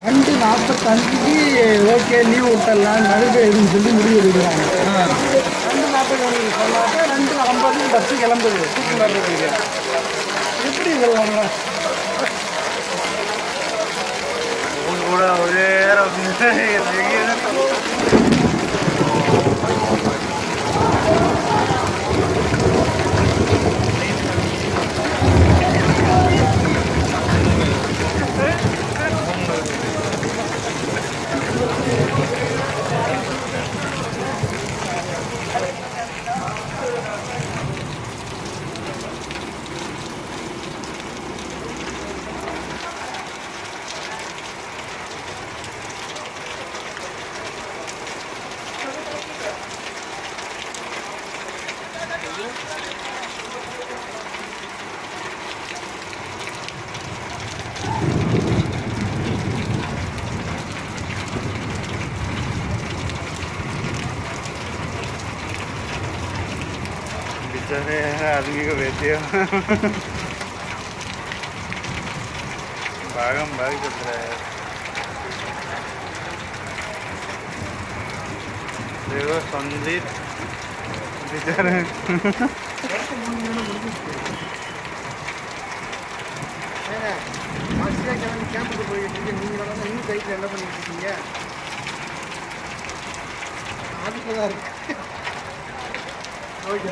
2:45 okay leave விட்டுடலாம் நடுக்க எதுன்னு சொல்லி முடிவு எடுக்கிறாங்க. 2:45 சொன்னாக்க 2:50 பஸ்ஸு கிளம்புது தூக்கி வர்றதுக்கு. எப்படி சொல்லுவாங்களா கூட ஒரே आदमी को बेचते हो भागम भाग चल रहा है। देखो संदीप बेचारे கேம்புக்கு போயிட்டு நீங்கள் இன்னும் கைட்டில் என்ன பண்ணிட்டு இருக்கீங்க? அதுக்கு தான் இருக்கு. ஓகே.